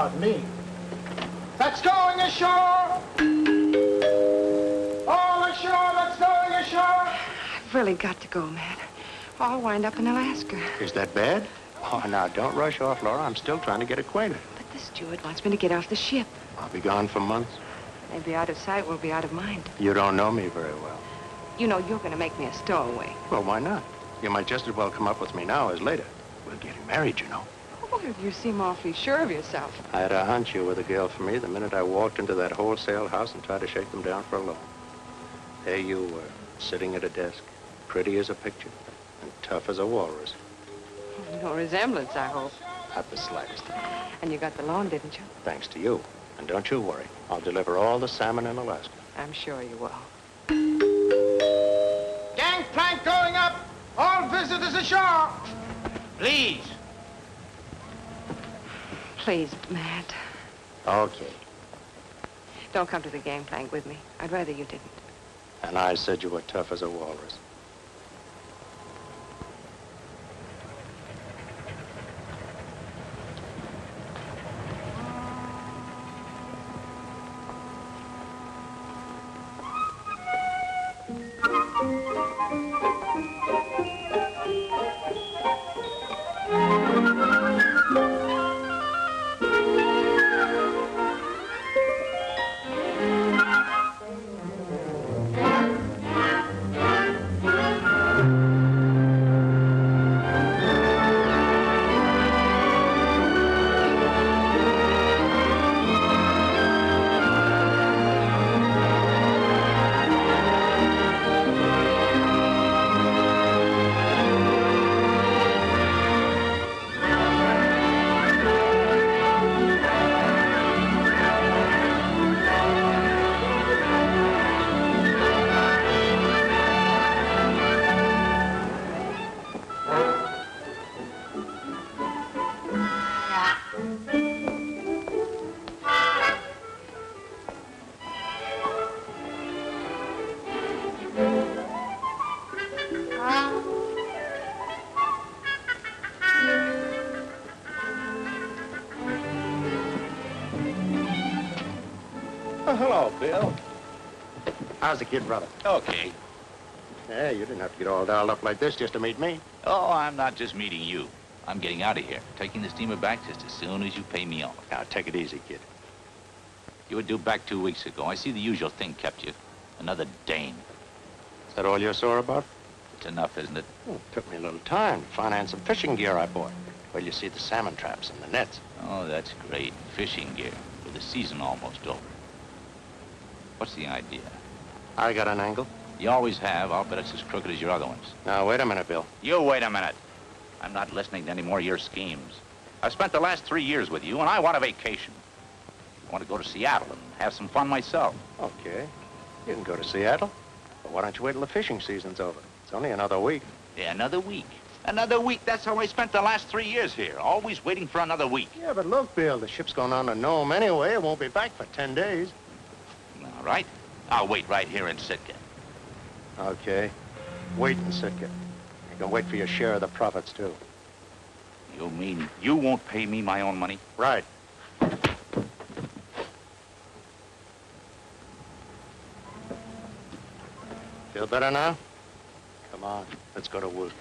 about me. That's going ashore! All ashore, that's going ashore! I've really got to go, Matt. I'll wind up in Alaska. Is that bad? Oh, now, don't rush off, Laura. I'm still trying to get acquainted. But the steward wants me to get off the ship. I'll be gone for months. Maybe out of sight, we'll be out of mind. You don't know me very well. You know you're going to make me a stowaway. Well, why not? You might just as well come up with me now as later. We're getting married, you know. Oh, you seem awfully sure of yourself. I had a hunch you were the girl for me the minute I walked into that wholesale house and tried to shake them down for a loan. There you were, sitting at a desk, pretty as a picture, and tough as a walrus. No resemblance, I hope. Not the slightest. And you got the loan, didn't you? Thanks to you. And don't you worry. I'll deliver all the salmon in Alaska. I'm sure you will. Gangplank going up! All visitors ashore! Please. Please, Matt. Okay. Don't come to the gangplank with me. I'd rather you didn't. And I said you were tough as a walrus. Oh, hello, Bill. How's the kid, brother? Okay. Yeah, you didn't have to get all dolled up like this just to meet me. Oh, I'm not just meeting you. I'm getting out of here. Taking the steamer back just as soon as you pay me off. Now, take it easy, kid. You were due back 2 weeks ago. I see the usual thing kept you. Another Dane. Is that all you're sore about? It's enough, isn't it? Well, it took me a little time to finance some fishing gear I bought. Well, you see the salmon traps and the nets. Oh, that's great. Fishing gear. With the season almost over. What's the idea? I got an angle. You always have. I'll bet it's as crooked as your other ones. Now, wait a minute, Bill. You wait a minute. I'm not listening to any more of your schemes. I've spent the last 3 years with you, and I want a vacation. I want to go to Seattle and have some fun myself. Okay. You can go to Seattle. But why don't you wait till the fishing season's over? It's only another week. Yeah, another week. Another week. That's how I spent the last 3 years here. Always waiting for another week. Yeah, but look, Bill, the ship's going on to Nome anyway. It won't be back for 10 days. All right. I'll wait right here in Sitka. Okay. Wait in Sitka. You can wait for your share of the profits, too. You mean you won't pay me my own money? Right. Feel better now? Come on, let's go to work.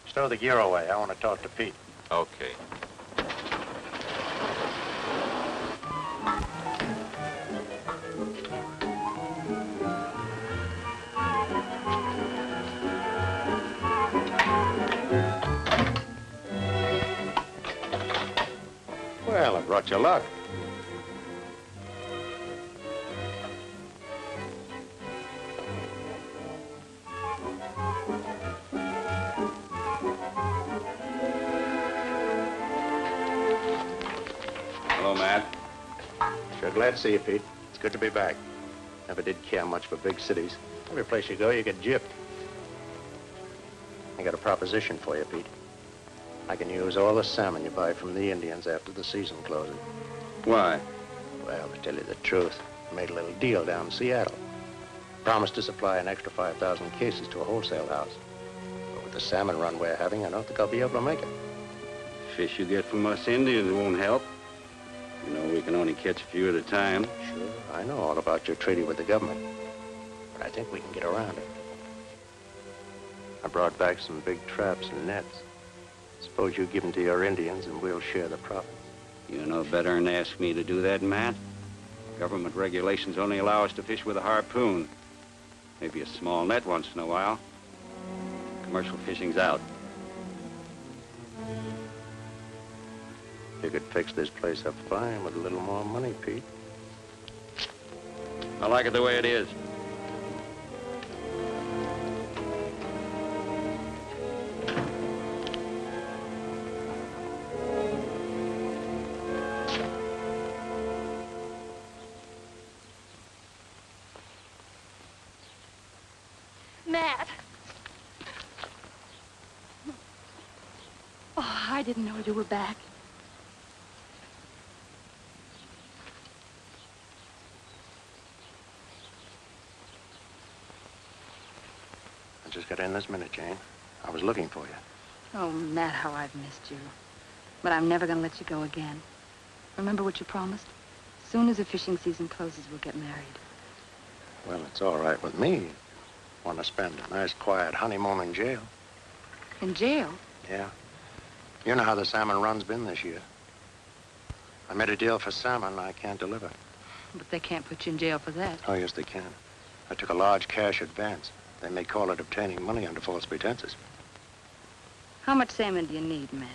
Stow the gear away. I want to talk to Pete. Okay. Well, I brought you luck. Hello, Matt. Sure glad to see you, Pete. It's good to be back. Never did care much for big cities. Every place you go, you get gypped. I got a proposition for you, Pete. I can use all the salmon you buy from the Indians after the season closes. Why? Well, to tell you the truth, I made a little deal down in Seattle. Promised to supply an extra 5,000 cases to a wholesale house. But with the salmon run we're having, I don't think I'll be able to make it. Fish you get from us Indians won't help. You know, we can only catch a few at a time. Sure, I know all about your treaty with the government. But I think we can get around it. I brought back some big traps and nets. Suppose you give them to your Indians and we'll share the profits. You know better than to ask me to do that, Matt. Government regulations only allow us to fish with a harpoon. Maybe a small net once in a while. Commercial fishing's out. You could fix this place up fine with a little more money, Pete. I like it the way it is. Matt. Oh, I didn't know you were back. I just got in this minute, Jane. I was looking for you. Oh, Matt, how I've missed you. But I'm never going to let you go again. Remember what you promised? As soon as the fishing season closes, we'll get married. Well, it's all right with me. Want to spend a nice, quiet honeymoon in jail. In jail? Yeah. You know how the salmon run's been this year. I made a deal for salmon I can't deliver. But they can't put you in jail for that. Oh, yes, they can. I took a large cash advance. They may call it obtaining money under false pretenses. How much salmon do you need, Matt?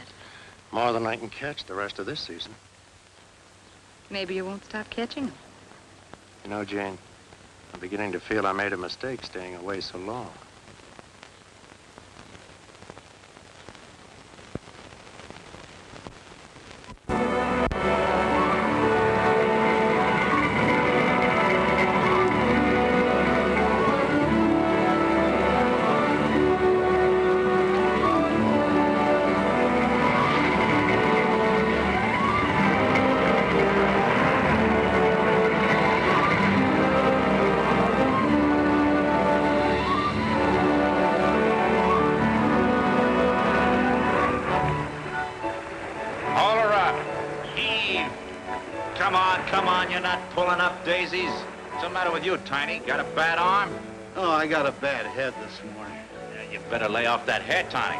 More than I can catch the rest of this season. Maybe you won't stop catching them. You know, Jane, I'm beginning to feel I made a mistake staying away so long. Daisies. What's the matter with you, Tiny? Got a bad arm? Oh, I got a bad head this morning. Yeah, you better lay off that head, Tiny.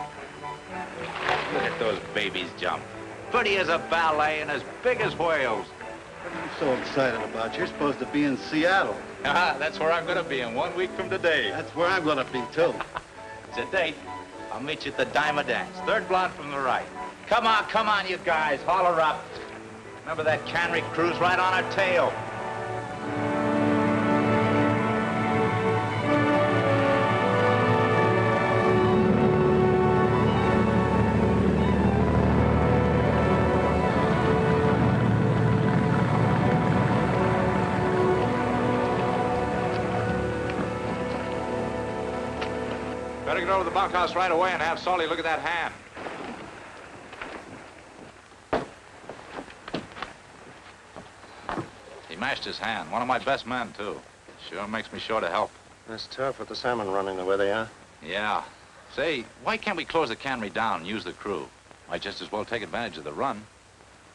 Look at those babies jump. Pretty as a ballet and as big as whales. What are you so excited about? You're supposed to be in Seattle. That's where I'm going to be in 1 week from today. That's where I'm going to be, too. It's a date. I'll meet you at the Diamond Dance. Third blonde from the right. Come on, you guys. Holler up. Remember that cannery cruise right on our tail? Better get over to the bunkhouse right away and have Salty look at that hand. He mashed his hand. One of my best men, too. Sure makes me sure to help. It's tough with the salmon running the way they are. Yeah. Say, why can't we close the cannery down and use the crew? Might just as well take advantage of the run.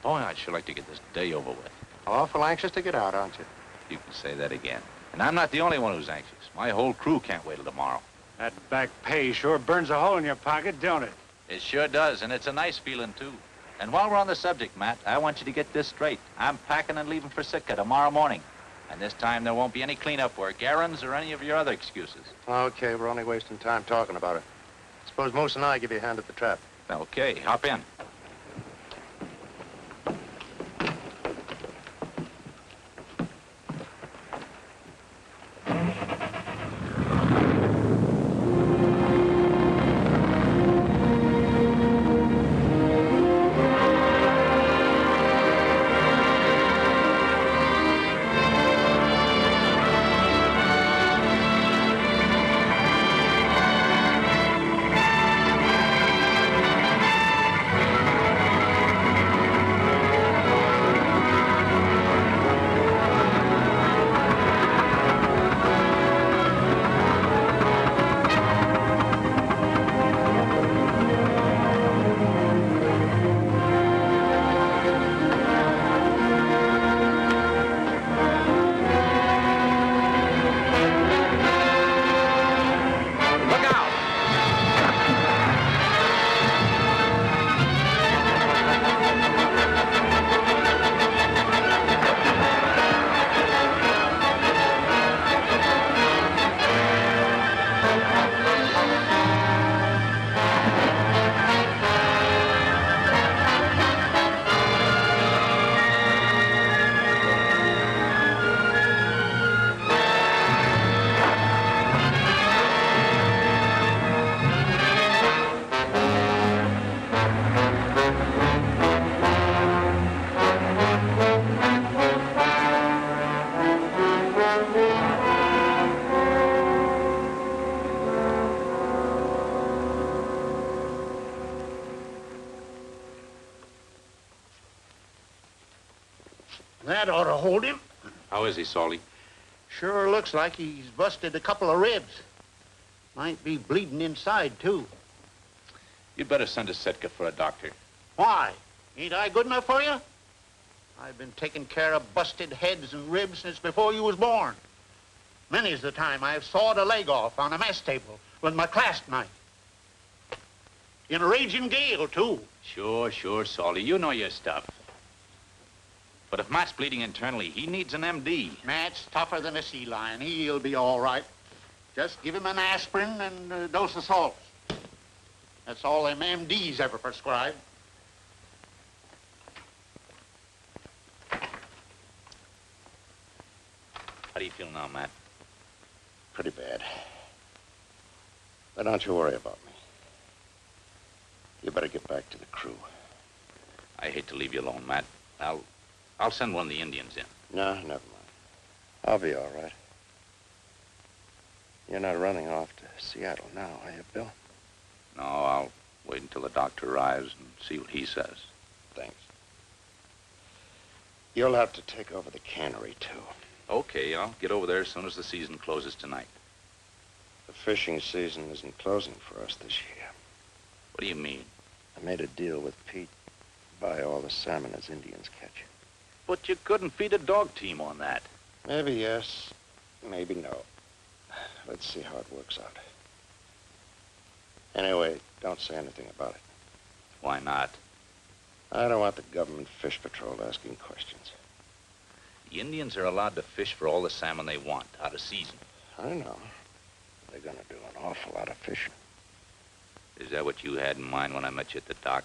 Boy, I'd sure like to get this day over with. Awful anxious to get out, aren't you? You can say that again. And I'm not the only one who's anxious. My whole crew can't wait till tomorrow. That back pay sure burns a hole in your pocket, don't it? It sure does, and it's a nice feeling, too. And while we're on the subject, Matt, I want you to get this straight. I'm packing and leaving for Sitka tomorrow morning. And this time there won't be any cleanup work, errands, or any of your other excuses. Okay, we're only wasting time talking about it. Suppose Moose and I give you a hand at the trap. Okay, hop in. That ought to hold him. How is he, Salty? Sure looks like he's busted a couple of ribs. Might be bleeding inside, too. You'd better send to Sitka for a doctor. Why? Ain't I good enough for you? I've been taking care of busted heads and ribs since before you was born. Many's the time I've sawed a leg off on a mess table with my clasp knife. In a raging gale, too. Sure, Salty. You know your stuff. But if Matt's bleeding internally, he needs an MD. Matt's tougher than a sea lion. He'll be all right. Just give him an aspirin and a dose of salts. That's all them MDs ever prescribe. How do you feel now, Matt? Pretty bad. But don't you worry about me. You better get back to the crew. I hate to leave you alone, Matt. I'll send one of the Indians in. No, never mind. I'll be all right. You're not running off to Seattle now, are you, Bill? No, I'll wait until the doctor arrives and see what he says. Thanks. You'll have to take over the cannery, too. Okay, I'll get over there as soon as the season closes tonight. The fishing season isn't closing for us this year. What do you mean? I made a deal with Pete to buy all the salmon as Indians catch. But you couldn't feed a dog team on that. Maybe yes, maybe no. Let's see how it works out. Anyway, don't say anything about it. Why not? I don't want the government fish patrol asking questions. The Indians are allowed to fish for all the salmon they want, out of season. I know. They're gonna do an awful lot of fishing. Is that what you had in mind when I met you at the dock?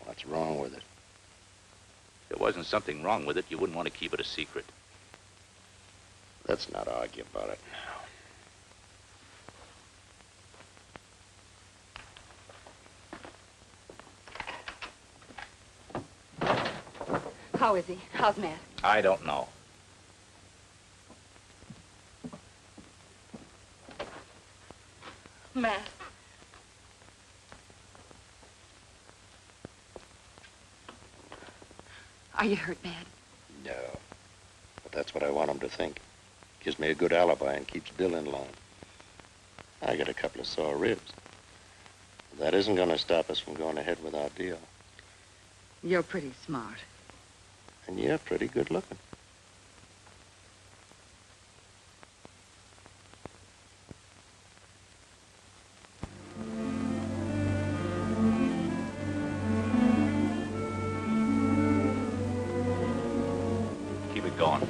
What's wrong with it? If there wasn't something wrong with it, you wouldn't want to keep it a secret. Let's not argue about it now. How is he? How's Matt? I don't know. Matt. Are you hurt, Matt? No. But that's what I want him to think. Gives me a good alibi and keeps Bill in line. I got a couple of sore ribs. That isn't gonna stop us from going ahead with our deal. You're pretty smart. And you're pretty good looking. Keep it going.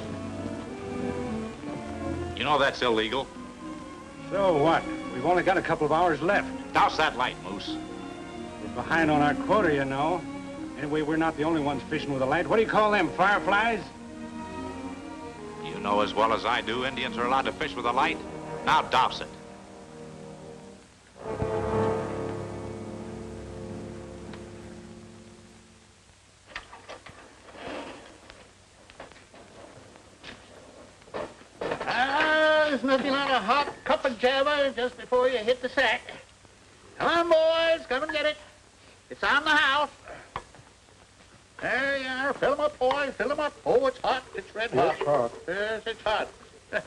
You know that's illegal. So what? We've only got a couple of hours left. Douse that light, Moose. We're behind on our quota, you know. Anyway, we're not the only ones fishing with a light. What do you call them, fireflies? You know as well as I do, Indians are allowed to fish with a light. Now douse it. There's nothing like a hot cup of java just before you hit the sack. Come on, boys, come and get it. It's on the house. There you are. Fill 'em up, boys. Fill 'em up. Oh, it's hot. It's red hot. It's hot. Yes, it's hot. Yes.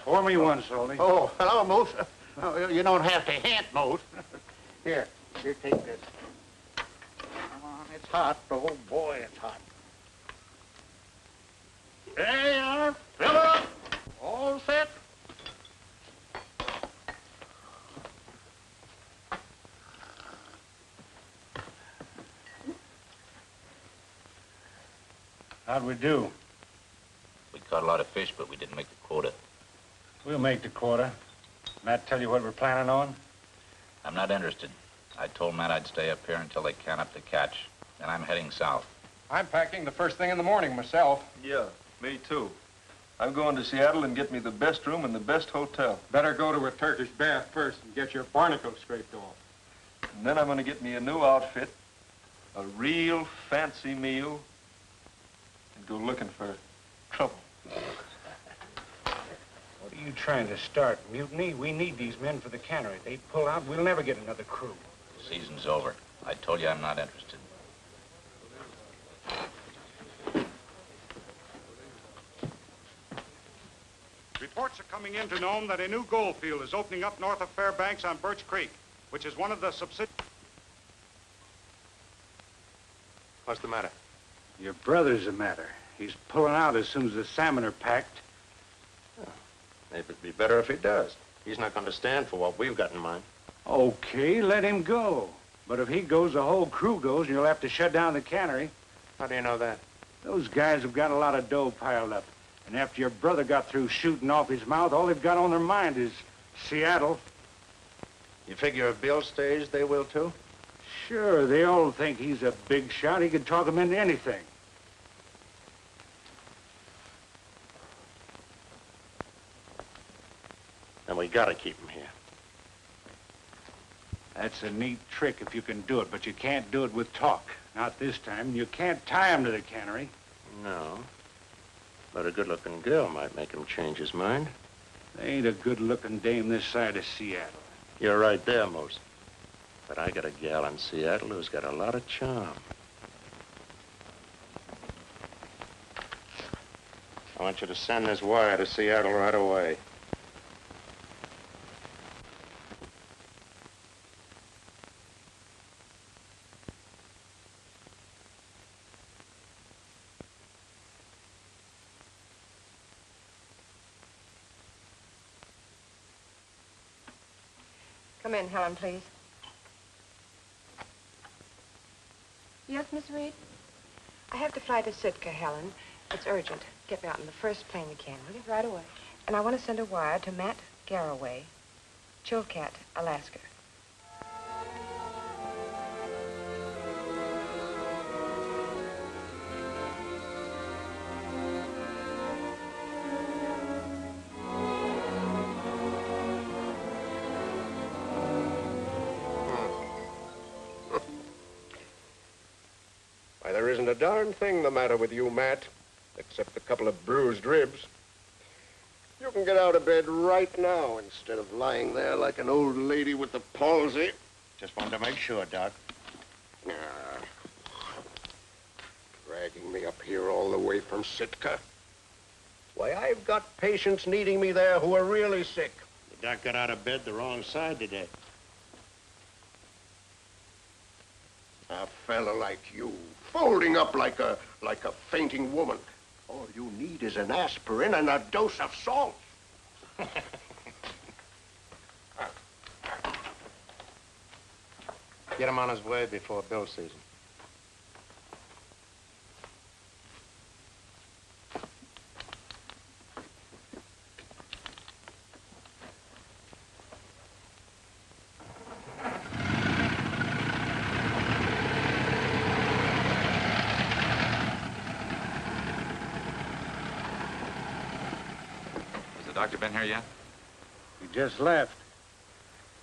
Pour me one, Salty. Oh, hello, Moose. Oh, you don't have to hint, Moose. Here, take this. Come on, it's hot. Oh, boy, it's hot. There you are. Fill up. All set. How'd we do? We caught a lot of fish, but we didn't make the quota. We'll make the quota. Matt tell you what we're planning on? I'm not interested. I told Matt I'd stay up here until they can up the catch. Then I'm heading south. I'm packing the first thing in the morning myself. Yeah, me too. I'm going to Seattle and get me the best room in the best hotel. Better go to a Turkish bath first and get your barnacles scraped off. And then I'm going to get me a new outfit, a real fancy meal, and go looking for trouble. What are you trying to start? Mutiny? We need these men for the cannery. They pull out, we'll never get another crew. The season's over. I told you I'm not interested. Reports are coming in to Nome that a new gold field is opening up north of Fairbanks on Birch Creek, which is one of the subsidiaries. What's the matter? Your brother's the matter. He's pulling out as soon as the salmon are packed. Maybe it'd be better if he does. He's not going to stand for what we've got in mind. Okay, let him go. But if he goes, the whole crew goes, and you'll have to shut down the cannery. How do you know that? Those guys have got a lot of dough piled up. And after your brother got through shooting off his mouth, all they've got on their mind is Seattle. You figure if Bill stays, they will too? Sure, they all think he's a big shot. He could talk them into anything. Then we gotta keep him here. That's a neat trick if you can do it, but you can't do it with talk. Not this time. You can't tie him to the cannery. No. But a good-looking girl might make him change his mind. There ain't a good-looking dame this side of Seattle. You're right there, Mose. But I got a gal in Seattle who's got a lot of charm. I want you to send this wire to Seattle right away. Come in, Helen, please. Yes, Miss Reed? I have to fly to Sitka, Helen. It's urgent. Get me out in the first plane you can, will you? Right away. And I want to send a wire to Matt Garraway, Chilkat, Alaska. Why, there isn't a darn thing the matter with you, Matt, except a couple of bruised ribs. You can get out of bed right now instead of lying there like an old lady with the palsy. Just wanted to make sure, Doc. Dragging me up here all the way from Sitka. Why, I've got patients needing me there who are really sick. The doc got out of bed the wrong side today. A fella like you, folding up like a fainting woman. All you need is an aspirin and a dose of salt. Get him on his way before Bill sees him. Has the doctor been here yet? He just left.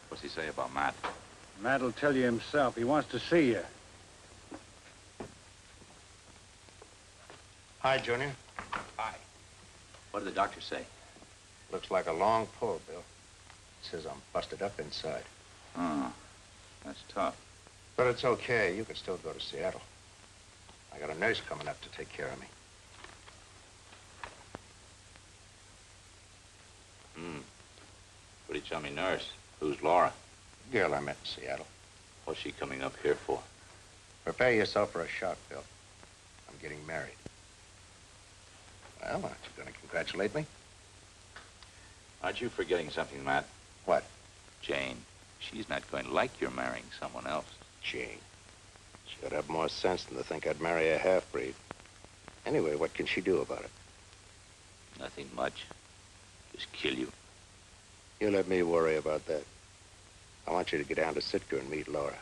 What's he say about Matt? Matt'll tell you himself. He wants to see you. Hi, Junior. Hi. What did the doctor say? Looks like a long pull, Bill. Says I'm busted up inside. Oh, that's tough. But it's okay. You can still go to Seattle. I got a nurse coming up to take care of me. What did you tell me, nurse? Who's Laura? Girl I met in Seattle. What's she coming up here for? Prepare yourself for a shock, Bill. I'm getting married. Well, aren't you going to congratulate me? Aren't you forgetting something, Matt? What? Jane. She's not going to like you're marrying someone else. Jane. She ought to have more sense than to think I'd marry a half-breed. Anyway, what can she do about it? Nothing much. Just kill you. You let me worry about that. I want you to get down to Sitka and meet Laura.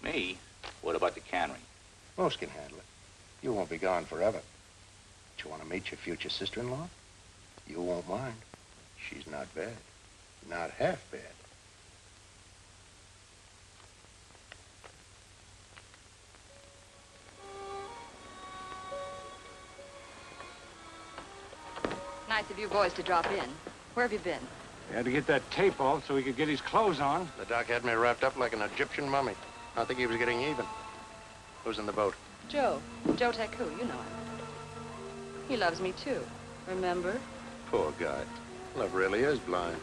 Me? What about the cannery? Most can handle it. You won't be gone forever. But you want to meet your future sister-in-law? You won't mind. She's not bad. Not half bad. Nice of you boys to drop in. Where have you been? He had to get that tape off so he could get his clothes on. The doc had me wrapped up like an Egyptian mummy. I think he was getting even. Who's in the boat? Joe. Joe Taku, you know him. He loves me, too. Remember? Poor guy. Love really is blind.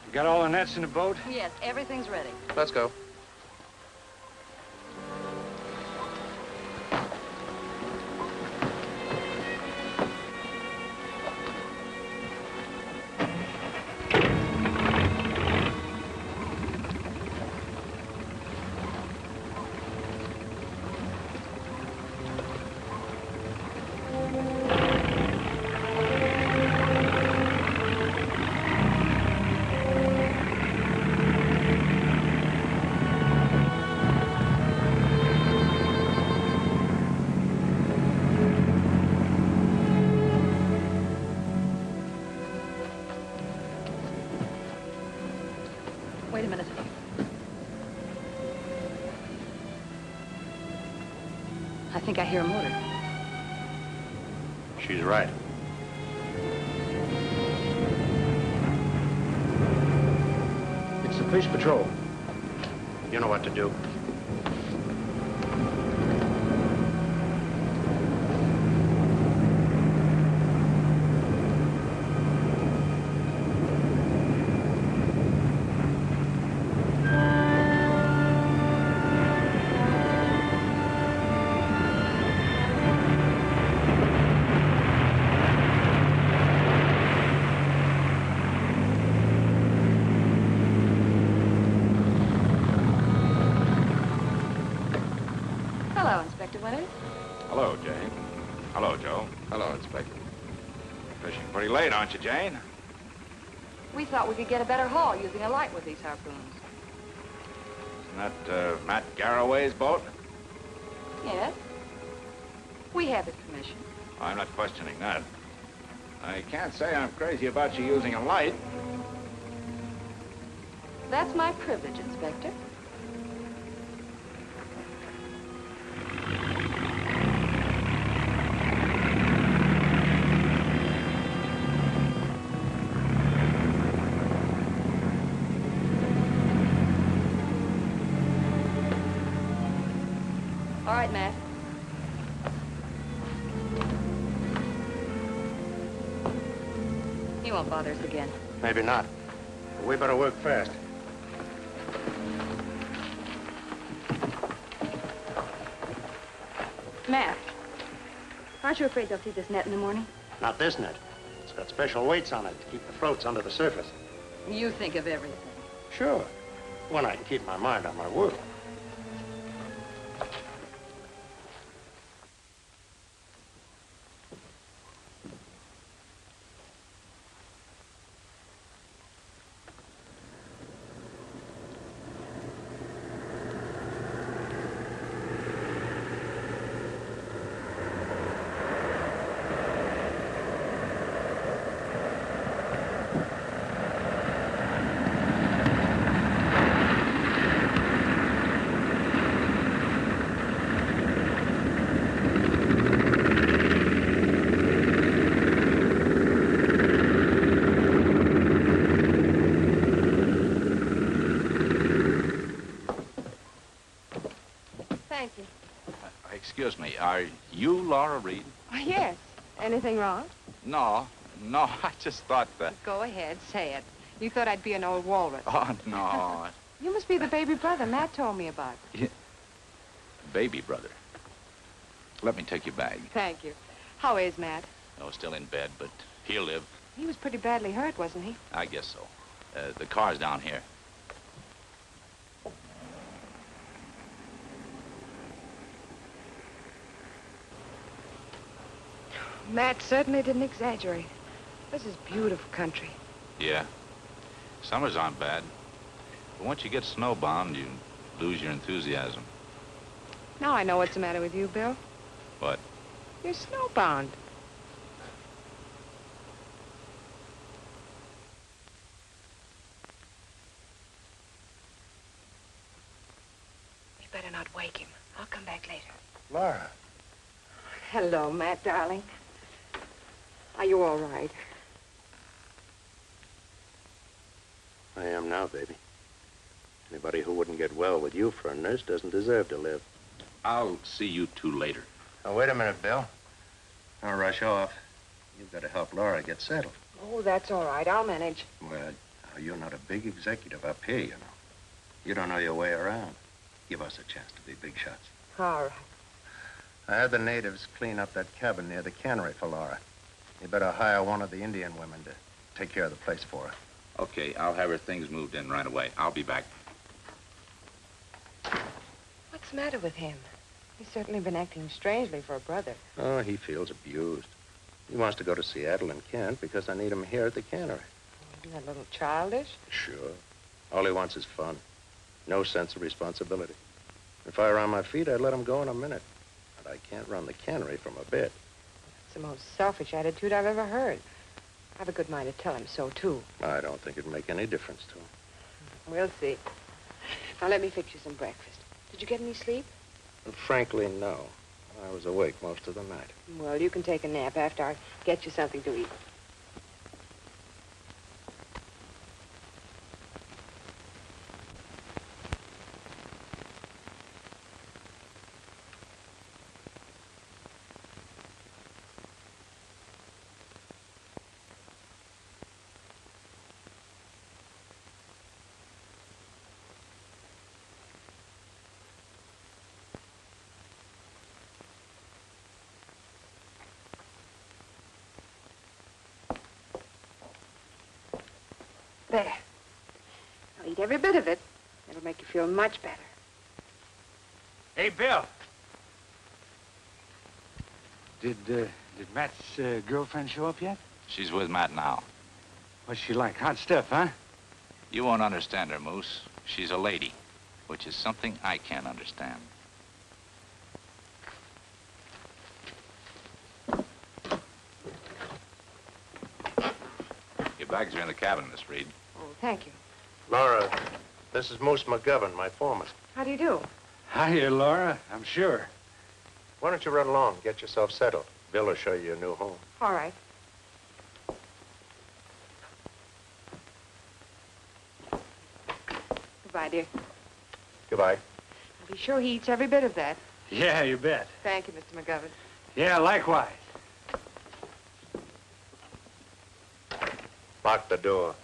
You got all the nets in the boat? Yes, everything's ready. Let's go. Wait a minute. I think I hear a motor. She's right. It's the fish patrol. You know what to do. Hello, Inspector Winters. Hello, Jane. Hello, Joe. Hello, Inspector. Fishing pretty late, aren't you, Jane? We thought we could get a better haul using a light with these harpoons. Isn't that Matt Garraway's boat? Yes. We have his permission. I'm not questioning that. I can't say I'm crazy about you using a light. That's my privilege, Inspector. All right, Matt. He won't bother us again. Maybe not. But we better work fast. Matt, aren't you afraid they'll see this net in the morning? Not this net. It's got special weights on it to keep the floats under the surface. You think of everything. Sure. When I can keep my mind on my work. Thank you. Excuse me, are you Laura Reed? Oh, yes. Anything wrong? No, I just thought that. Go ahead, say it. You thought I'd be an old walrus. Oh, no. You must be the baby brother Matt told me about. Yeah. Baby brother. Let me take your bag. Thank you. How is Matt? No, still in bed, but he'll live. He was pretty badly hurt, wasn't he? I guess so. The car's down here. Matt certainly didn't exaggerate. This is beautiful country. Yeah. Summers aren't bad. But once you get snowbound, you lose your enthusiasm. Now I know what's the matter with you, Bill. What? You're snowbound. We better not wake him. I'll come back later. Laura. Hello, Matt, darling. Are you all right? I am now, baby. Anybody who wouldn't get well with you for a nurse doesn't deserve to live. I'll see you two later. Now, wait a minute, Bill. Don't rush off. You've got to help Laura get settled. Oh, that's all right. I'll manage. Well, you're not a big executive up here, you know. You don't know your way around. Give us a chance to be big shots. All right. I had the natives clean up that cabin near the cannery for Laura. You better hire one of the Indian women to take care of the place for her. Okay, I'll have her things moved in right away. I'll be back. What's the matter with him? He's certainly been acting strangely for a brother. Oh, he feels abused. He wants to go to Seattle and can't because I need him here at the cannery. Isn't that a little childish? Sure. All he wants is fun. No sense of responsibility. If I were on my feet, I'd let him go in a minute. But I can't run the cannery from a bed. It's the most selfish attitude I've ever heard. I have a good mind to tell him so, too. I don't think it'd make any difference to him. We'll see. Now, let me fix you some breakfast. Did you get any sleep? Frankly, no. I was awake most of the night. Well, you can take a nap after I get you something to eat. There. I'll eat every bit of it. It'll make you feel much better. Hey, Bill. Did Matt's girlfriend show up yet? She's with Matt now. What's she like? Hot stuff, huh? You won't understand her, Moose. She's a lady, which is something I can't understand. Your bags are in the cabin, Miss Reed. Oh, thank you. Laura, this is Moose McGovern, my foreman. How do you do? Hiya, Laura. I'm sure. Why don't you run along, get yourself settled? Bill will show you your new home. All right. Goodbye, dear. Goodbye. I'll be sure he eats every bit of that. Yeah, you bet. Thank you, Mr. McGovern. Yeah, likewise. Lock the door.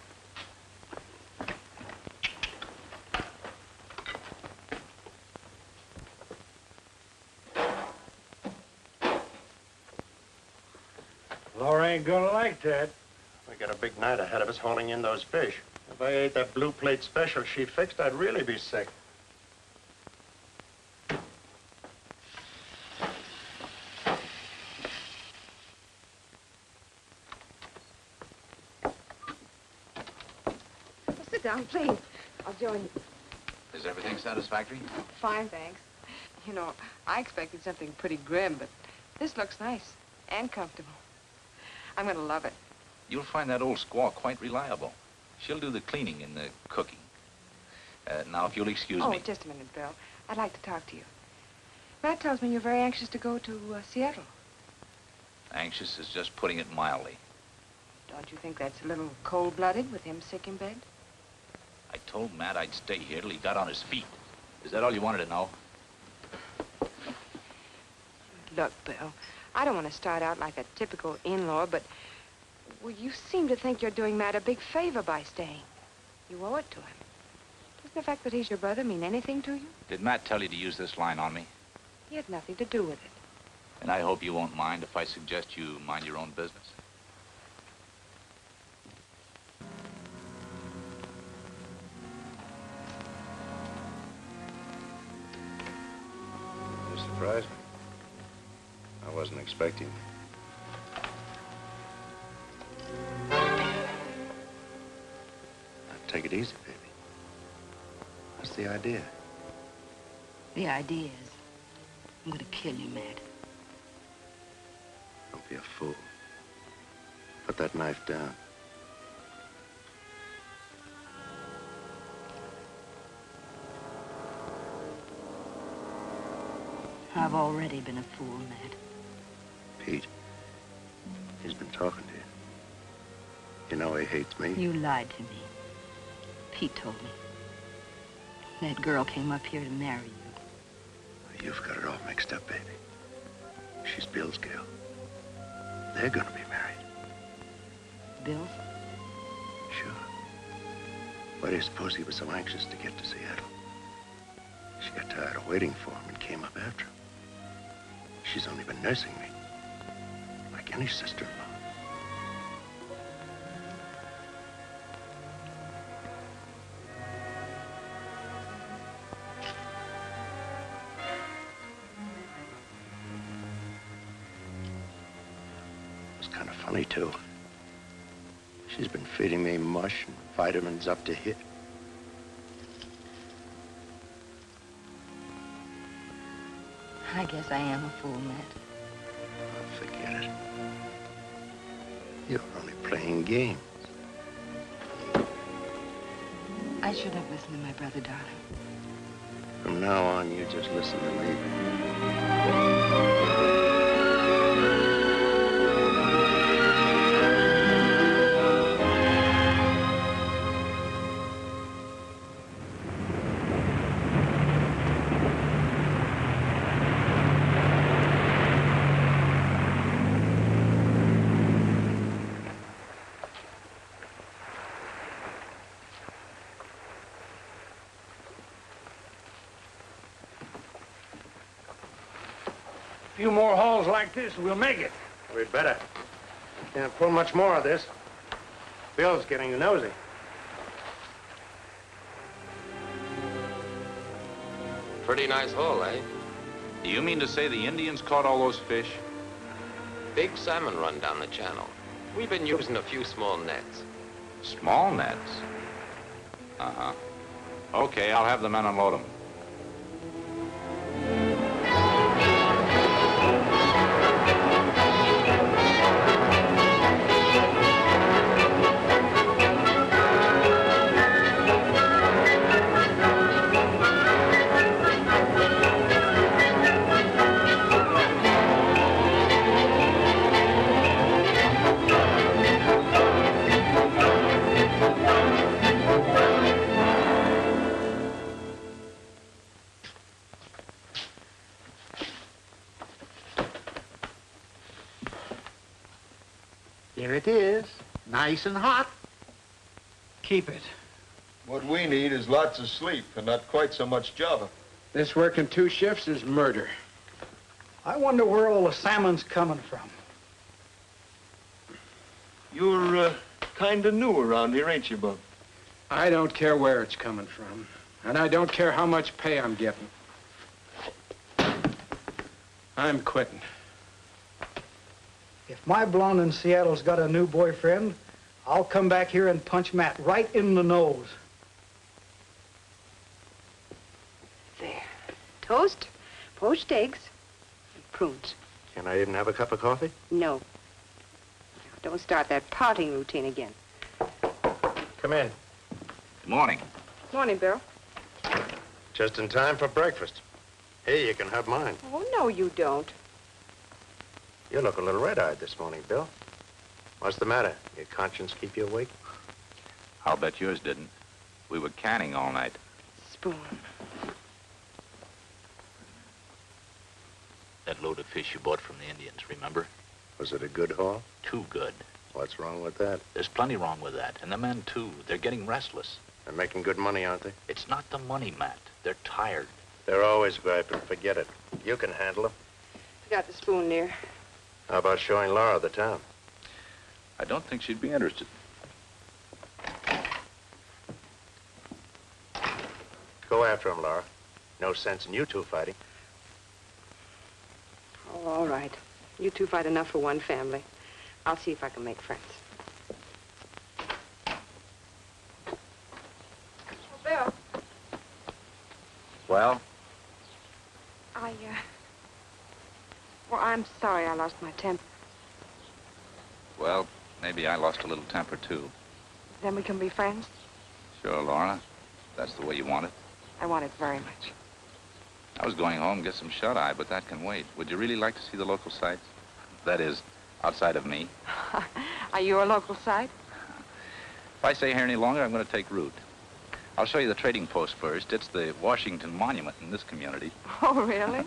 Laura ain't gonna like that. We got a big night ahead of us hauling in those fish. If I ate that blue plate special she fixed, I'd really be sick. Sit down, please. I'll join you. Is everything satisfactory? Fine, thanks. You know, I expected something pretty grim, but this looks nice and comfortable. I'm going to love it. You'll find that old squaw quite reliable. She'll do the cleaning and the cooking. Now, if you'll excuse me. Oh, just a minute, Bill. I'd like to talk to you. Matt tells me you're very anxious to go to Seattle. Anxious is just putting it mildly. Don't you think that's a little cold-blooded with him sick in bed? I told Matt I'd stay here till he got on his feet. Is that all you wanted to know? Look, Bill, I don't want to start out like a typical in-law, but, well, you seem to think you're doing Matt a big favor by staying. You owe it to him. Doesn't the fact that he's your brother mean anything to you? Did Matt tell you to use this line on me? He had nothing to do with it. And I hope you won't mind if I suggest you mind your own business. You surprised me. I wasn't expecting you. Now, take it easy, baby. What's the idea? The idea is, I'm gonna kill you, Matt. Don't be a fool. Put that knife down. I've already been a fool, Matt. Pete, he's been talking to you. You know he hates me. You lied to me. Pete told me. That girl came up here to marry you. You've got it all mixed up, baby. She's Bill's gal. They're gonna be married. Bill's? Sure. Why do you suppose he was so anxious to get to Seattle? She got tired of waiting for him and came up after him. She's only been nursing me, like any sister-in-law. It's kind of funny, too. She's been feeding me mush and vitamins up to here. I guess I am a fool, Matt. Oh, forget it. You're only playing games. I should have listened to my brother, darling. From now on, you just listen to me. A few more hauls like this, we'll make it. We'd better. Can't pull much more of this. Bill's getting nosy. Pretty nice haul, eh? Do you mean to say the Indians caught all those fish? Big salmon run down the channel. We've been using a few small nets. Small nets? Uh-huh. Okay, I'll have the men unload them. Here it is, nice and hot. Keep it. What we need is lots of sleep and not quite so much java. This working 2 shifts is murder. I wonder where all the salmon's coming from. You're kind of new around here, ain't you, Bub? I don't care where it's coming from. And I don't care how much pay I'm getting. I'm quitting. If my blonde in Seattle's got a new boyfriend, I'll come back here and punch Matt right in the nose. There. Toast, poached eggs, and prunes. Can I even have a cup of coffee? No. Don't start that pouting routine again. Come in. Good morning. Morning, Bill. Just in time for breakfast. Here, you can have mine. Oh, no, you don't. You look a little red-eyed this morning, Bill. What's the matter? Your conscience keep you awake? I'll bet yours didn't. We were canning all night. Spoon. That load of fish you bought from the Indians, remember? Was it a good haul? Too good. What's wrong with that? There's plenty wrong with that. And the men, too. They're getting restless. They're making good money, aren't they? It's not the money, Matt. They're tired. They're always griping. Forget it. You can handle them. Forgot the spoon there. How about showing Laura the town? I don't think she'd be interested. Go after him, Laura. No sense in you two fighting. Oh, all right. You two fight enough for one family. I'll see if I can make friends. Oh, Bill. Well? Well, I'm sorry I lost my temper. Well, maybe I lost a little temper, too. Then we can be friends? Sure, Laura. That's the way you want it. I want it very much. I was going home to get some shut-eye, but that can wait. Would you really like to see the local sights? That is, outside of me. Are you a local sight? If I stay here any longer, I'm going to take root. I'll show you the trading post first. It's the Washington Monument in this community. Oh, really?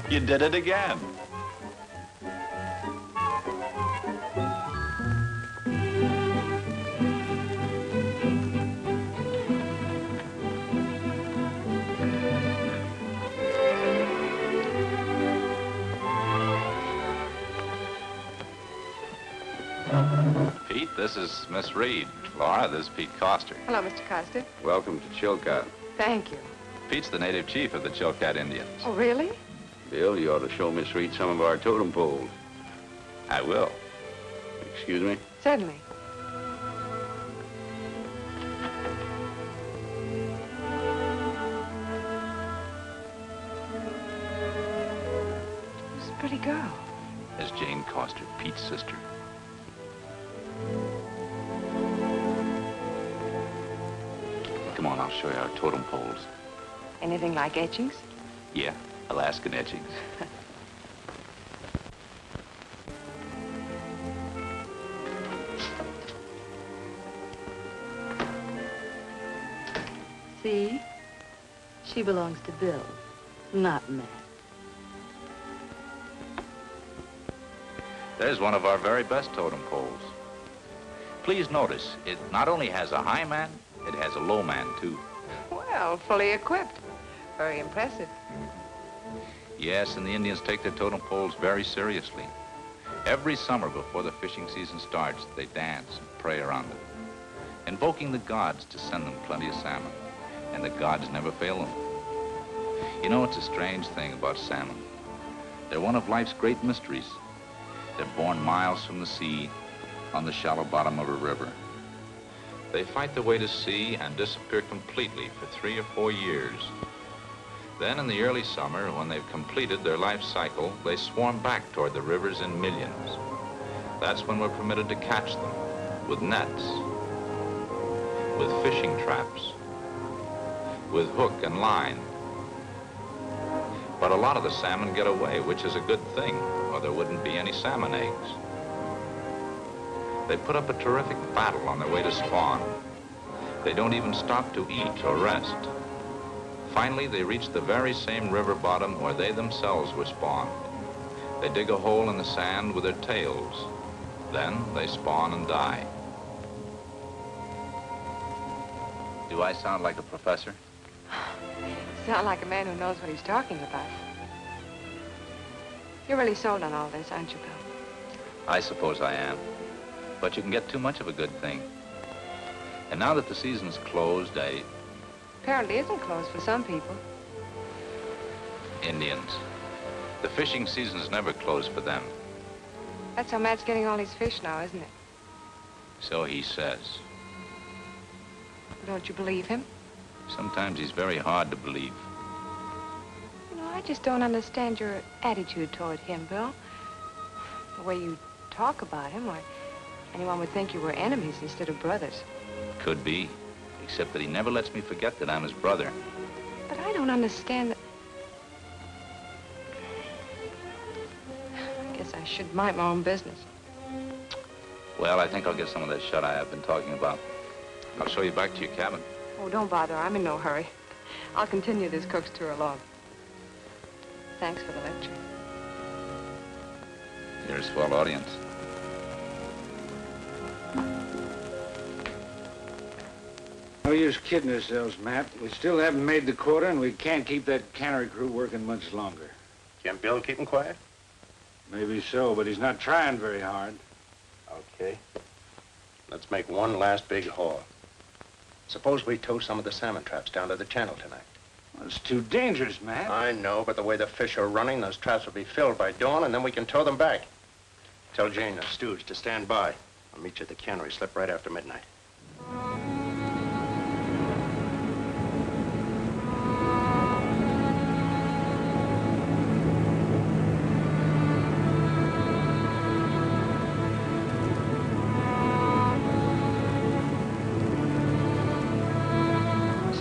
You did it again. Pete, this is Miss Reed. Laura, this is Pete Coster. Hello, Mr. Coster. Welcome to Chilcot. Thank you. Pete's the native chief of the Chilcat Indians. Oh, really? Bill, you ought to show Miss Reed some of our totem poles. I will. Excuse me? Certainly. Who's a pretty girl? There's Jane Coster, Pete's sister. Come on, I'll show you our totem poles. Anything like etchings? Yeah, Alaskan etchings. See? She belongs to Bill, not Matt. There's one of our very best totem poles. Please notice, it not only has a high man, it has a low man, too. Well, fully equipped. Very impressive. Yes, and the Indians take their totem poles very seriously. Every summer before the fishing season starts, they dance and pray around them, invoking the gods to send them plenty of salmon. And the gods never fail them. You know, it's a strange thing about salmon. They're one of life's great mysteries. They're born miles from the sea on the shallow bottom of a river. They fight their way to sea and disappear completely for 3 or 4 years. Then in the early summer, when they've completed their life cycle, they swarm back toward the rivers in millions. That's when we're permitted to catch them with nets, with fishing traps, with hook and line. But a lot of the salmon get away, which is a good thing, or there wouldn't be any salmon eggs. They put up a terrific battle on their way to spawn. They don't even stop to eat or rest. Finally, they reach the very same river bottom where they themselves were spawned. They dig a hole in the sand with their tails. Then they spawn and die. Do I sound like a professor? Sound like a man who knows what he's talking about. You're really sold on all this, aren't you, Bill? I suppose I am. But you can get too much of a good thing. And now that the season's closed, Apparently isn't closed for some people. Indians. The fishing season's never closed for them. That's how Matt's getting all his fish now, isn't it? So he says. Don't you believe him? Sometimes he's very hard to believe. You know, I just don't understand your attitude toward him, Bill. The way you talk about him, or anyone would think you were enemies instead of brothers. Could be, except that he never lets me forget that I'm his brother. But I don't understand that. I guess I should mind my own business. Well, I think I'll get some of that shut-eye I've been talking about. I'll show you back to your cabin. Oh, don't bother. I'm in no hurry. I'll continue this cook's tour alone. Thanks for the lecture. You're a swell audience. No use kidding ourselves, Matt. We still haven't made the quota, and we can't keep that cannery crew working much longer. Can't Bill keep him quiet? Maybe so, but he's not trying very hard. Okay. Let's make one last big haul. Suppose we tow some of the salmon traps down to the channel tonight. Well, it's too dangerous, Matt. I know, but the way the fish are running, those traps will be filled by dawn, and then we can tow them back. Tell Jane, the steward, to stand by. I'll meet you at the cannery slip right after midnight.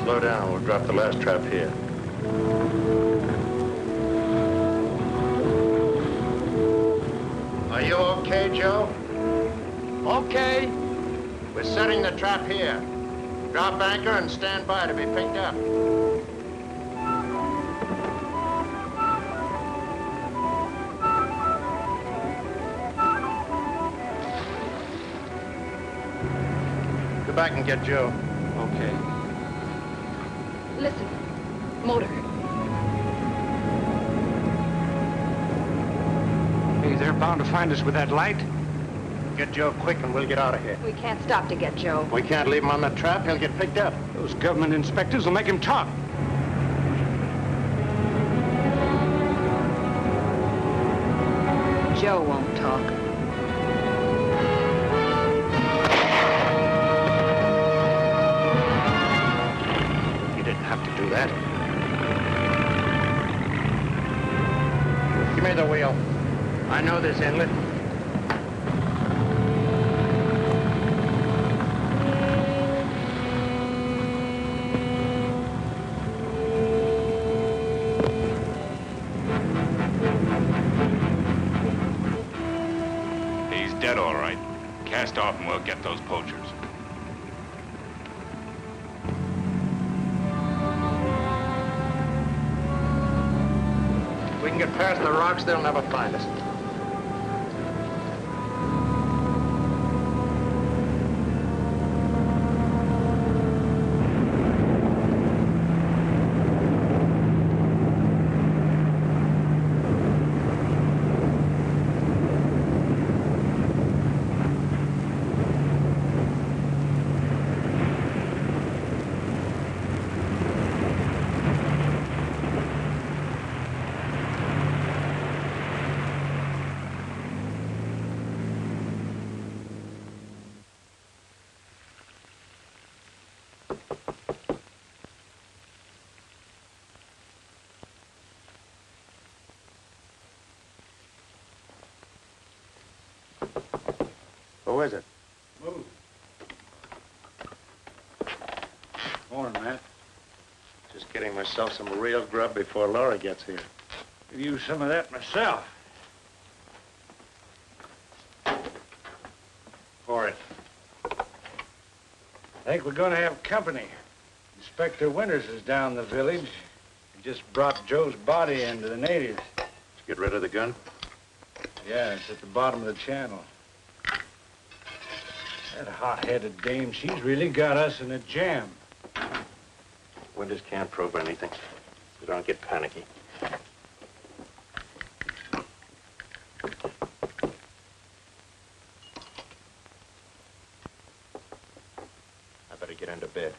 Slow down. We'll drop the last trap here. Are you okay, Joe? Okay. We're setting the trap here. Drop anchor and stand by to be picked up. back and get Joe. Okay. Listen, motor. Hey, they're bound to find us with that light. Get Joe quick and we'll get out of here. We can't stop to get Joe. We can't leave him on the trap. He'll get picked up. Those government inspectors will make him talk. Joe won't talk. You didn't have to do that. Give me the wheel. I know this inlet. He's dead, all right. Cast off and we'll get those poachers. If we can get past the rocks, they'll never find us. Who is it? Move. Morning, Matt. Just getting myself some real grub before Laura gets here. Could use some of that myself. Pour it. I think we're going to have company. Inspector Winters is down the village. He just brought Joe's body in to the natives. Did you get rid of the gun? Yeah, it's at the bottom of the channel. That hot-headed dame, she's really got us in a jam. Winters can't prove anything. So don't get panicky. I better get into bed.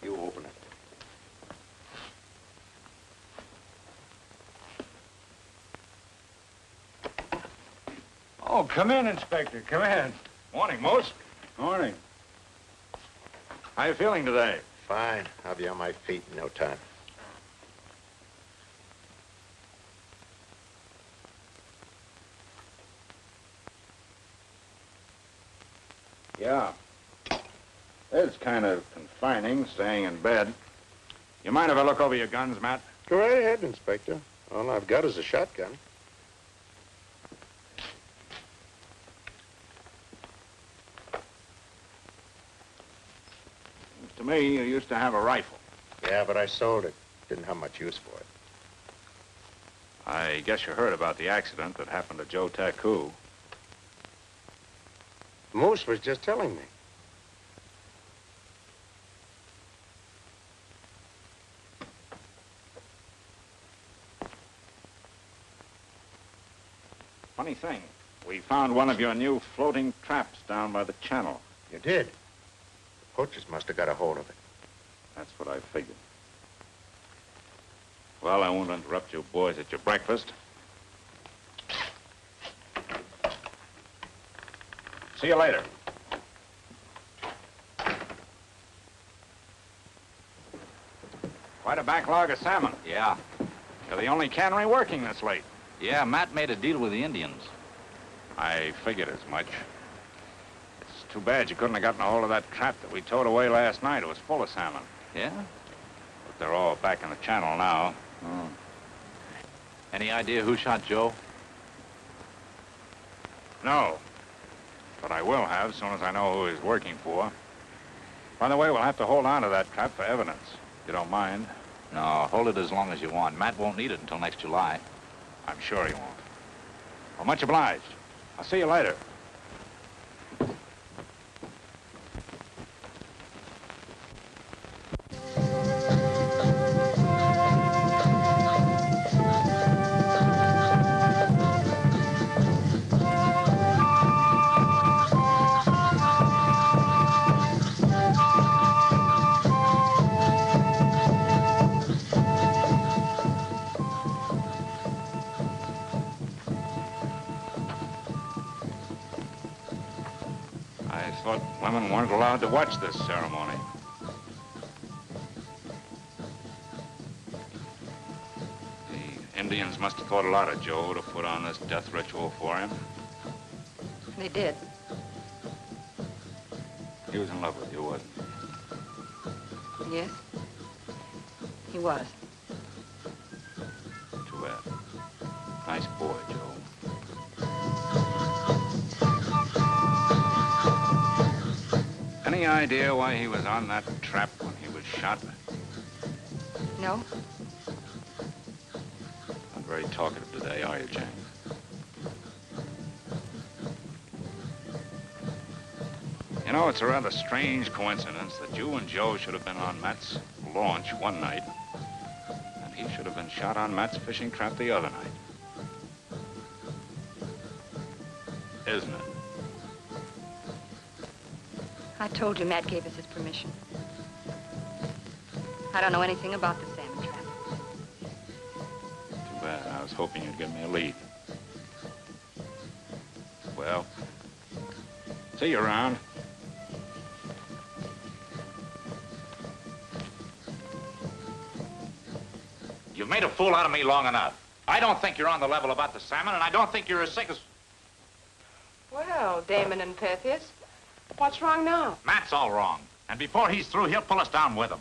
You open it. Oh, come in, Inspector, come in. Morning, Mose. Morning. How you feeling today? Fine. I'll be on my feet in no time. Yeah. It's kind of confining, staying in bed. You mind if I look over your guns, Matt? Go right ahead, Inspector. All I've got is a shotgun. To me, you used to have a rifle. Yeah, but I sold it. Didn't have much use for it. I guess you heard about the accident that happened to Joe Taku. Moose was just telling me. Funny thing, we found one of your new floating traps down by the channel. You did? The poachers must have got a hold of it. That's what I figured. Well, I won't interrupt you boys at your breakfast. See you later. Quite a backlog of salmon. Yeah. You're the only cannery working this late. Yeah, Matt made a deal with the Indians. I figured as much. It's too bad you couldn't have gotten a hold of that trap that we towed away last night. It was full of salmon. Yeah? But they're all back in the channel now. Oh. Any idea who shot Joe? No. But I will have as soon as I know who he's working for. By the way, we'll have to hold on to that trap for evidence. You don't mind? No, hold it as long as you want. Matt won't need it until next July. I'm sure he won't. Well, much obliged. I'll see you later. thought women weren't allowed to watch this ceremony. The Indians must have thought a lot of Joe to put on this death ritual for him. They did. He was in love with you, wasn't he? Yes. He was. Too bad. Nice boy, Joe. Any idea why he was on that trap when he was shot? No? Not very talkative today, are you, James? You know, it's a rather strange coincidence that you and Joe should have been on Matt's launch one night, and he should have been shot on Matt's fishing trap the other night. Isn't it? I told you Matt gave us his permission. I don't know anything about the salmon trap. Too bad. I was hoping you'd give me a lead. Well, see you around. You've made a fool out of me long enough. I don't think you're on the level about the salmon, and I don't think you're as sick as... Well, Damon and Pythias, what's wrong now? Matt's all wrong. And before he's through, he'll pull us down with him.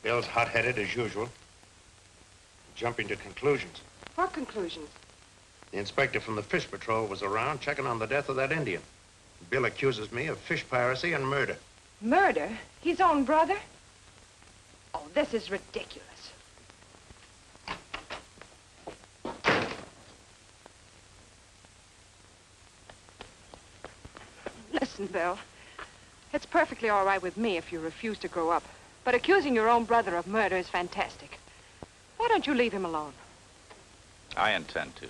Bill's hot-headed as usual. Jumping to conclusions. What conclusions? The inspector from the Fish Patrol was around checking on the death of that Indian. Bill accuses me of fish piracy and murder. Murder? His own brother? Oh, this is ridiculous. Listen, Bill. It's perfectly all right with me if you refuse to grow up. But accusing your own brother of murder is fantastic. Why don't you leave him alone? I intend to.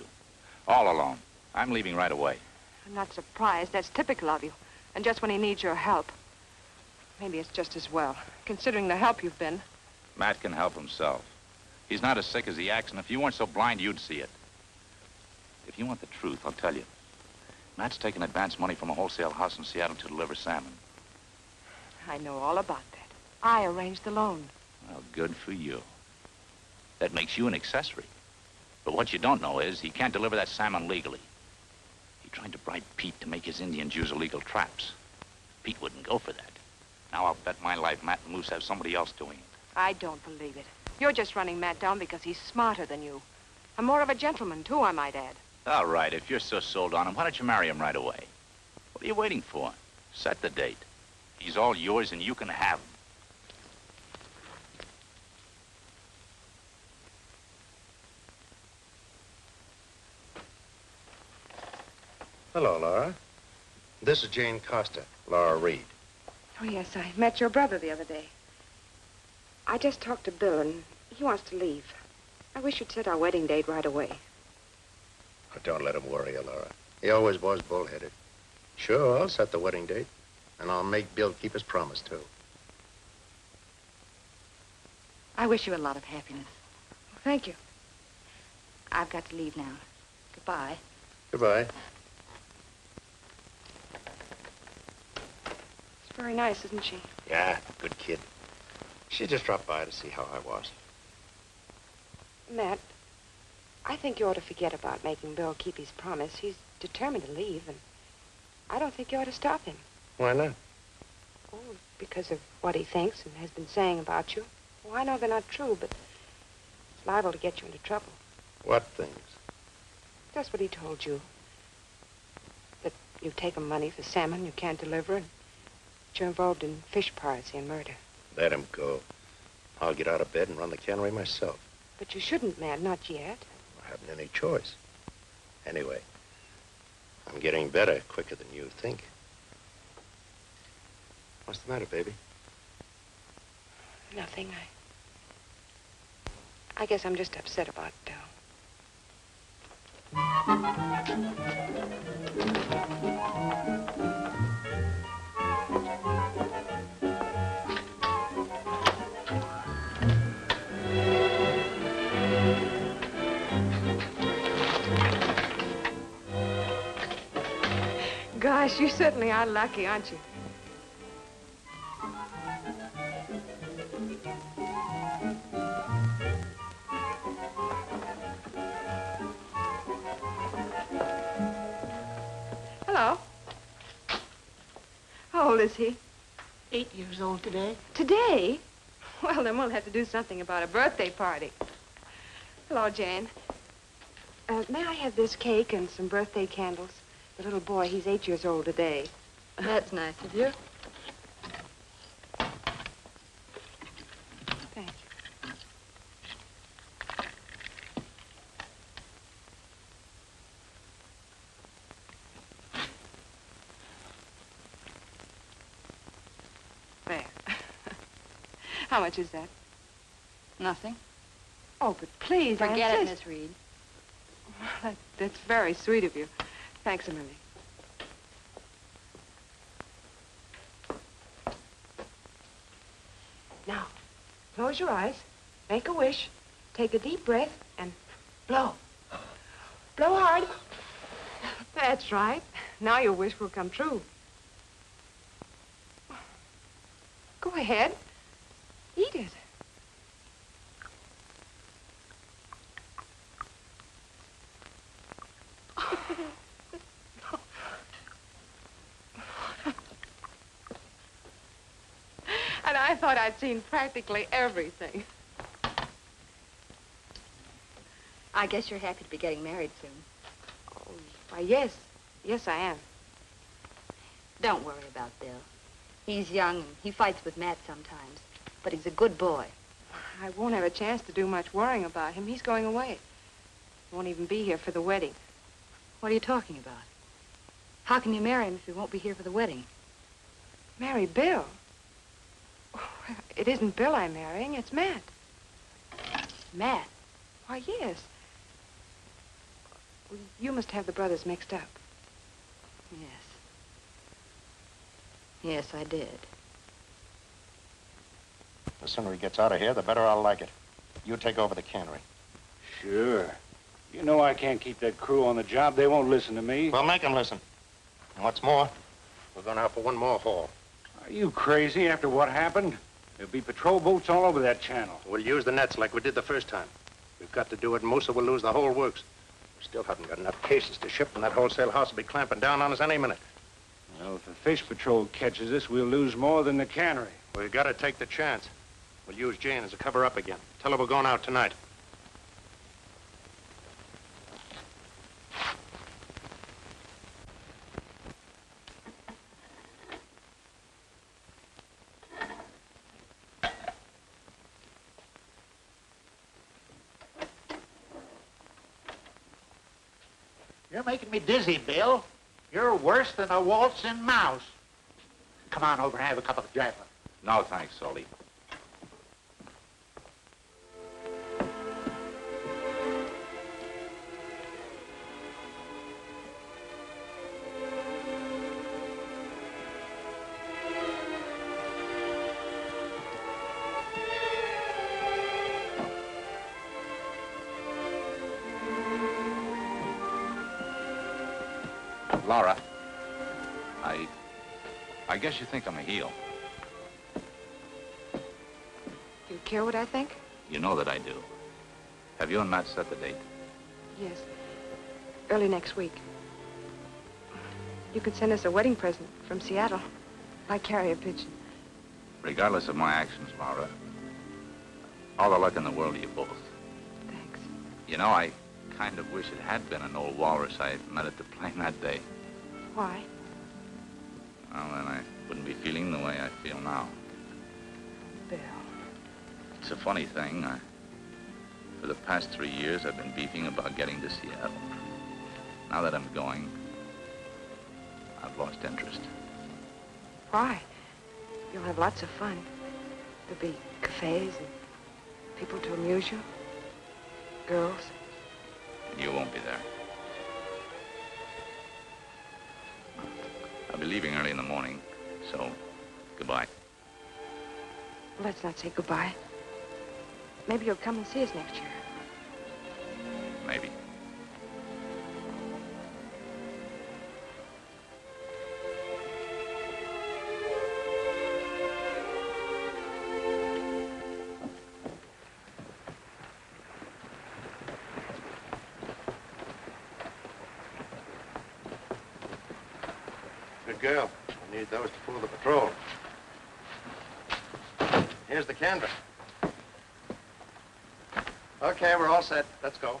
All alone. I'm leaving right away. I'm not surprised. That's typical of you. And just when he needs your help. Maybe it's just as well, considering the help you've been. Matt can help himself. He's not as sick as he acts, and if you weren't so blind, you'd see it. If you want the truth, I'll tell you. Matt's taken advance money from a wholesale house in Seattle to deliver salmon. I know all about that. I arranged the loan. Well, good for you. That makes you an accessory. But what you don't know is he can't deliver that salmon legally. He tried to bribe Pete to make his Indians use illegal traps. Pete wouldn't go for that. Now I'll bet my life Matt and Moose have somebody else doing it. I don't believe it. You're just running Matt down because he's smarter than you. And more of a gentleman, too, I might add. All right, if you're so sold on him, why don't you marry him right away? What are you waiting for? Set the date. He's all yours and you can have him. Hello, Laura. This is Jane Costa, Laura Reed. Oh, yes, I met your brother the other day. I just talked to Bill, and he wants to leave. I wish you'd set our wedding date right away. Oh, don't let him worry you, Laura. He always was bullheaded. Sure, I'll set the wedding date, and I'll make Bill keep his promise, too. I wish you a lot of happiness. Well, thank you. I've got to leave now. Goodbye. Goodbye. She's very nice, isn't she? Yeah, good kid. She just dropped by to see how I was. Matt, I think you ought to forget about making Bill keep his promise. He's determined to leave, and I don't think you ought to stop him. Why not? Oh, because of what he thinks and has been saying about you. Well, I know they're not true, but it's liable to get you into trouble. What things? Just what he told you. That you've taken money for salmon you can't deliver, and that you're involved in fish piracy and murder. Let him go. I'll get out of bed and run the cannery myself. But you shouldn't, Matt, not yet. I haven't any choice. Anyway, I'm getting better quicker than you think. What's the matter, baby? Nothing. I guess I'm just upset about gosh, you certainly are lucky, aren't you? Hello. How old is he? 8 years old today. Today? Well, then we'll have to do something about a birthday party. Hello, Jane. May I have this cake and some birthday candles? The little boy, he's 8 years old today. That's nice of you. Thank you. There. How much is that? Nothing. Oh, but please, I Forget it, insist. Miss Reed. That's very sweet of you. Thanks a million. Now, close your eyes, make a wish, take a deep breath, and blow. Blow hard. That's right. Now your wish will come true. Go ahead. Eat it. And I thought I'd seen practically everything. I guess you're happy to be getting married soon. Oh, why, yes. Yes, I am. Don't worry about Bill. He's young and he fights with Matt sometimes, but he's a good boy. I won't have a chance to do much worrying about him. He's going away. He won't even be here for the wedding. What are you talking about? How can you marry him if he won't be here for the wedding? Marry Bill? Oh, it isn't Bill I'm marrying, it's Matt. Matt? Why, yes. Well, you must have the brothers mixed up. Yes. Yes, I did. The sooner he gets out of here, the better I'll like it. You take over the cannery. Sure. You know I can't keep that crew on the job. They won't listen to me. Well, make them listen. And what's more, we're going out for one more haul. Are you crazy after what happened? There'll be patrol boats all over that channel. We'll use the nets like we did the first time. We've got to do it, and Musa will lose the whole works. We still haven't got enough cases to ship, and that wholesale house will be clamping down on us any minute. Well, if the fish patrol catches us, we'll lose more than the cannery. We've got to take the chance. We'll use Jane as a cover-up again. Tell her we're going out tonight. You're making me dizzy, Bill. You're worse than a waltzing mouse. Come on over and have a cup of Java. No, thanks, Salty. Laura, I guess you think I'm a heel. You care what I think? You know that I do. Have you and Matt set the date? Yes. Early next week. You could send us a wedding present from Seattle. By carrier pigeon. Regardless of my actions, Laura, all the luck in the world to you both. Thanks. You know, I kind of wish it had been an old walrus I met at the plane that day. Why? Well, then I wouldn't be feeling the way I feel now. Bill. It's a funny thing. For the past 3 years, I've been beefing about getting to Seattle. Now that I'm going, I've lost interest. Why? You'll have lots of fun. There'll be cafes and people to amuse you. Girls. You won't be there. I'll be leaving early in the morning, so goodbye. Let's not say goodbye. Maybe you'll come and see us next year. Maybe. Good girl. We need those to pull the patrol. Here's the canvas. Okay, we're all set. Let's go.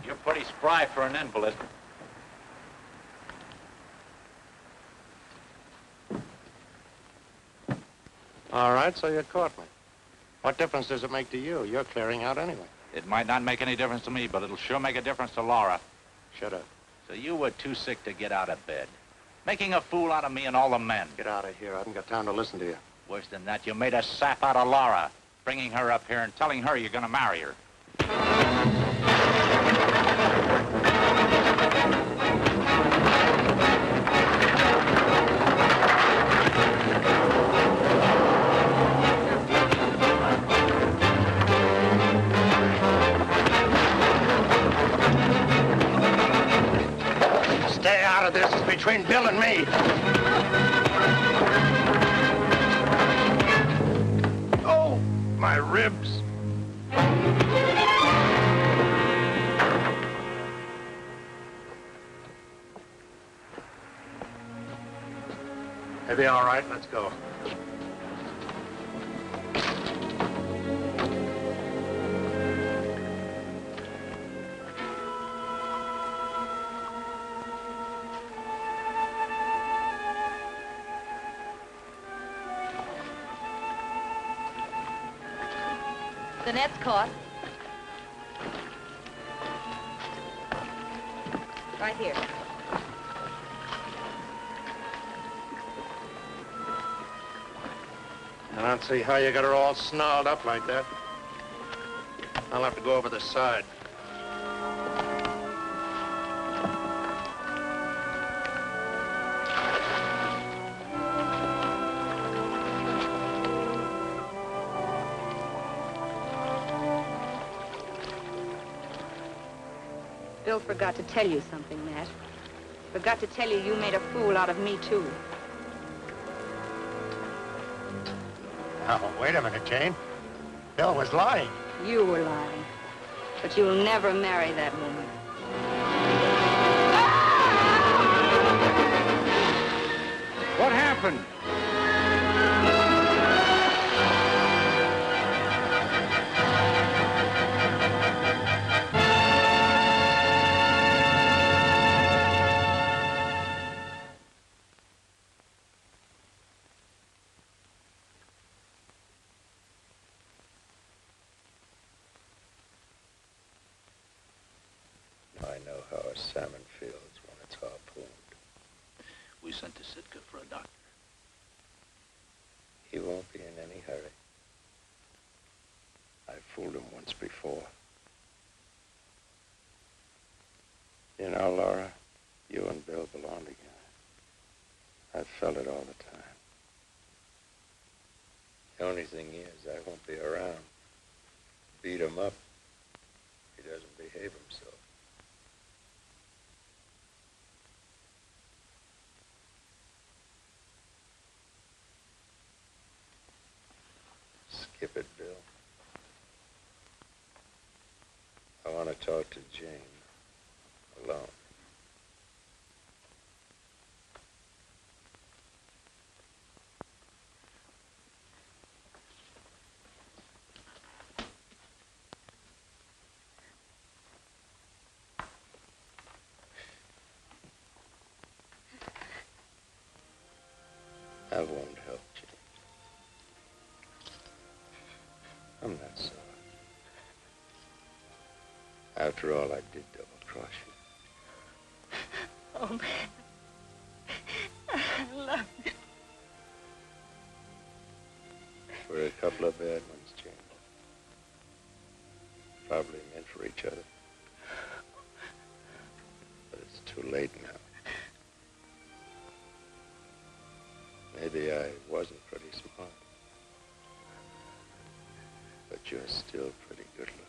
You're pretty spry for an invalid. All right, so you caught me. What difference does it make to you? You're clearing out anyway. It might not make any difference to me, but it'll sure make a difference to Laura. Shut up. So you were too sick to get out of bed. Making a fool out of me and all the men. Get out of here. I haven't got time to listen to you. Worse than that, you made a sap out of Laura, bringing her up here and telling her you're gonna marry her. Stay out of this. It's between Bill and me. Oh, my ribs. Maybe all right. Let's go. The net's caught. Right here. I don't see how you got her all snarled up like that. I'll have to go over the side. Bill forgot to tell you something, Matt. Forgot to tell you you made a fool out of me, too. Now, wait a minute, Jane. Bill was lying. You were lying. But you'll never marry that woman. What happened? I know how a salmon feels when it's harpooned. We sent to Sitka for a doctor. He won't be in any hurry. I fooled him once before. You know, Laura, you and Bill belong together. I've felt it all the time. The only thing is, I won't be around. Beat him up. He doesn't behave himself. Skip it, Bill. I want to talk to Jane alone. I won't help you. I'm not sorry. After all, I did double-cross you. Oh, man. I love you. We're a couple of bad ones, Jane. Probably meant for each other. But it's too late now. Maybe I wasn't pretty smart. But you're still pretty good looking.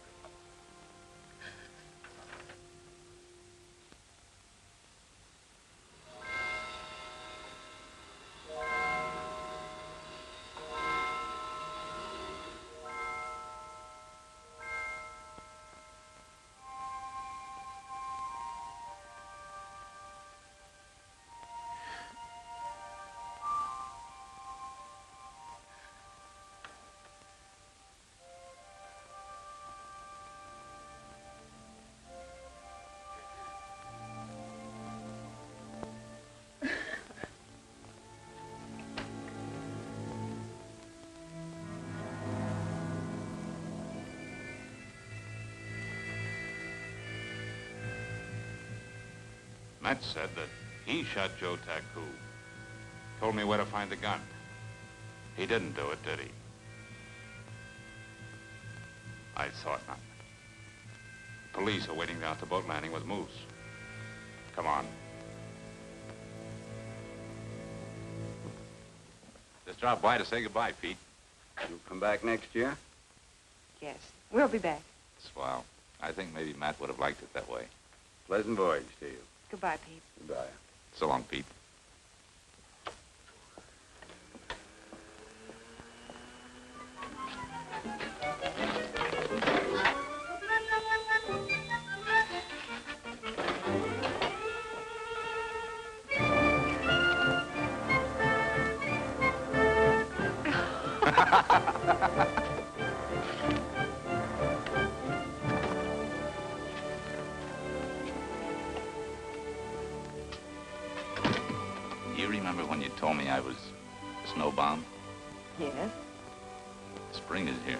Matt said that he shot Joe Taku. Told me where to find the gun. He didn't do it, did he? I thought not. The police are waiting down at the boat landing with Moose. Come on. Just drop by to say goodbye, Pete. You'll come back next year? Yes, we'll be back. Swell. I think maybe Matt would have liked it that way. Pleasant voyage to you. Goodbye, Pete. Goodbye. So long, Pete. You remember when you told me I was snowbound? Yes. Spring is here.